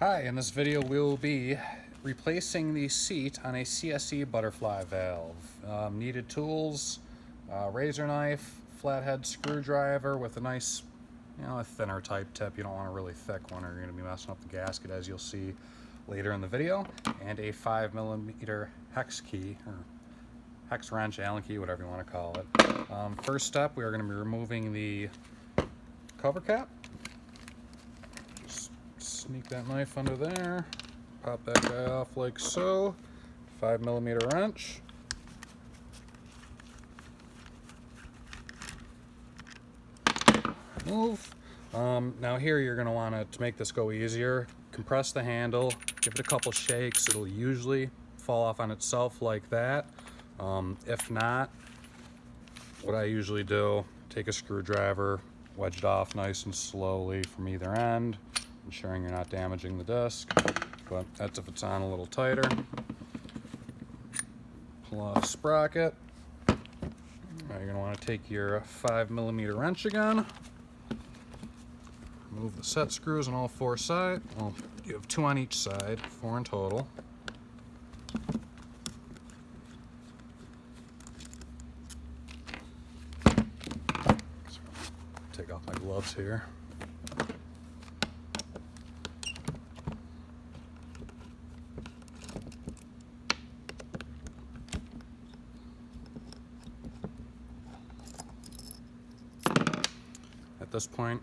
Hi, in this video we'll be replacing the seat on a CSE Butterfly valve. Needed tools, razor knife, flathead screwdriver with a nice, a thinner type tip. You don't want a really thick one or you're going to be messing up the gasket, as you'll see later in the video, and a 5mm hex key, or hex wrench, Allen key, whatever you want to call it. First step, we are going to be removing the cover cap. Sneak that knife under there, pop that guy off like so, 5mm wrench. Move. Now here you're going to want to make this go easier, compress the handle, give it a couple shakes. It'll usually fall off on itself like that. If not, what I usually do, take a screwdriver, wedge it off nice and slowly from either end, ensuring you're not damaging the disc, but that's if it's on a little tighter. Pull off the sprocket. Now you're going to want to take your 5mm wrench again. Remove the set screws on all four sides. Well, you have 2 on each side, 4 in total. So, take off my gloves here. At this point,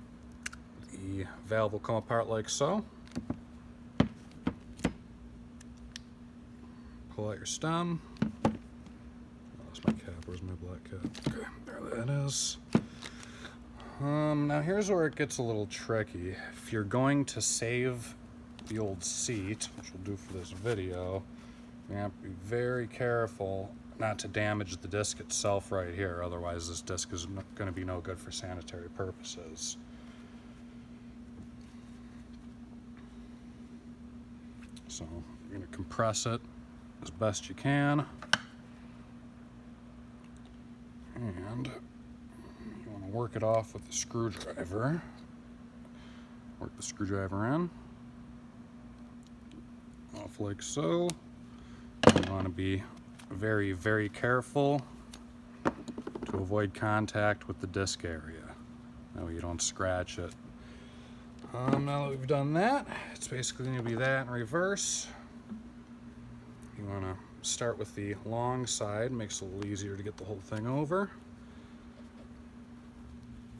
the valve will come apart like so. Pull out your stem. Lost my cap. Where's my black cap? Okay, there that is. Now here's where it gets a little tricky. If you're going to save the old seat, which we'll do for this video, you have to be very careful not to damage the disc itself right here. Otherwise, this disc is going to be no good for sanitary purposes. So you're going to compress it as best you can, and you want to work it off with the screwdriver. Work the screwdriver in, off like so. You want to be very, very careful to avoid contact with the disc area. That way you don't scratch it. Now that we've done that, it's basically going to be that in reverse. You want to start with the long side, makes it a little easier to get the whole thing over.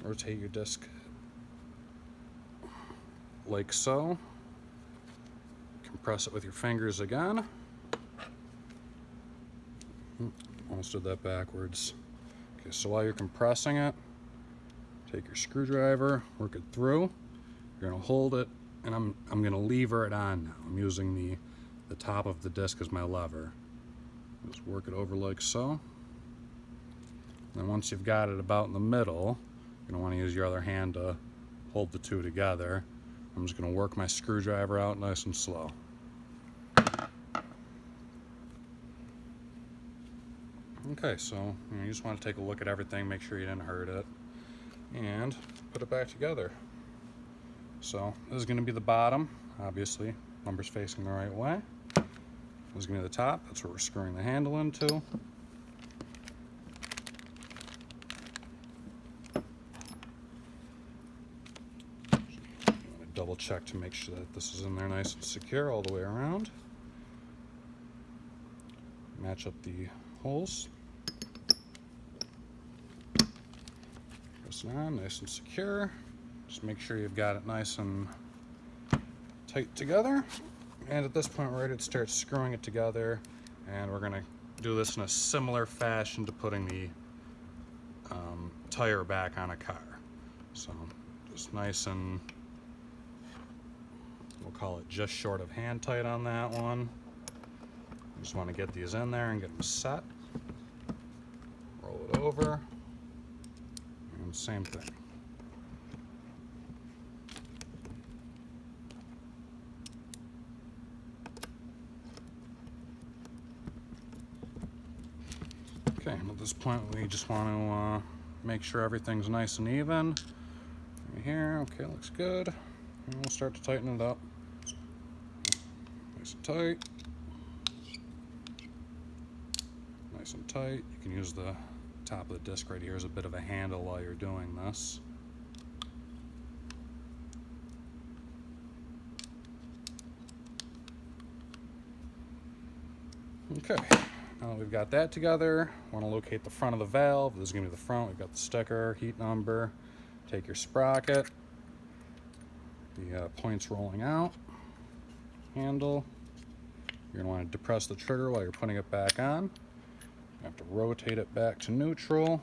Rotate your disc like so. Compress it with your fingers again. Almost did that backwards. Okay, so while you're compressing it, take your screwdriver, work it through. You're going to hold it, and I'm going to lever it on now. I'm using the top of the disc as my lever. Just work it over like so. And once you've got it about in the middle, you're going to want to use your other hand to hold the two together. I'm just going to work my screwdriver out nice and slow. Okay, so you just want to take a look at everything, make sure you didn't hurt it, and put it back together. So this is going to be the bottom, obviously, numbers facing the right way. This is going to be the top, that's where we're screwing the handle into. You want to double check to make sure that this is in there nice and secure all the way around. Match up the holes. Press it on, nice and secure. Just make sure you've got it nice and tight together. And at this point, we're ready to start screwing it together. And we're going to do this in a similar fashion to putting the tire back on a car. So just nice and, we'll call it just short of hand tight on that one. Just want to get these in there and get them set. Roll it over. And same thing. Okay, and at this point we just want to make sure everything's nice and even. Right here, okay, looks good. And we'll start to tighten it up. Nice and tight. Nice and tight. You can use the top of the disc right here as a bit of a handle while you're doing this. Okay, now that we've got that together, want to locate the front of the valve. This is going to be the front. We've got the sticker, heat number. Take your sprocket, the points rolling out, handle. You're going to want to depress the trigger while you're putting it back on. You have to rotate it back to neutral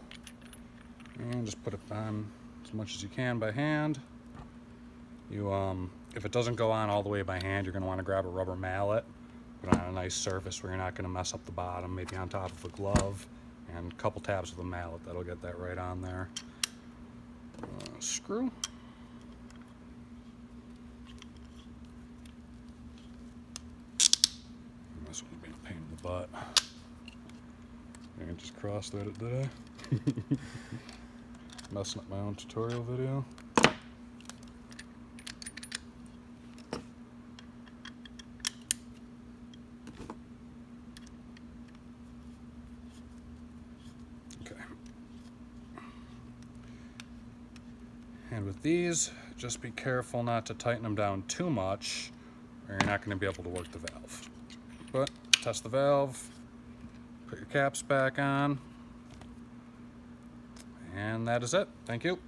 and just put it on as much as you can by hand. If it doesn't go on all the way by hand, you're going to want to grab a rubber mallet, put it on a nice surface where you're not going to mess up the bottom, maybe on top of a glove, and a couple taps with a mallet. That'll get that right on there. Screw. This one's been a pain in the butt. I just cross-thread it, did I? Messing up my own tutorial video. Okay. And with these, just be careful not to tighten them down too much, or you're not going to be able to work the valve. But test the valve, put your caps back on, and that is it. Thank you.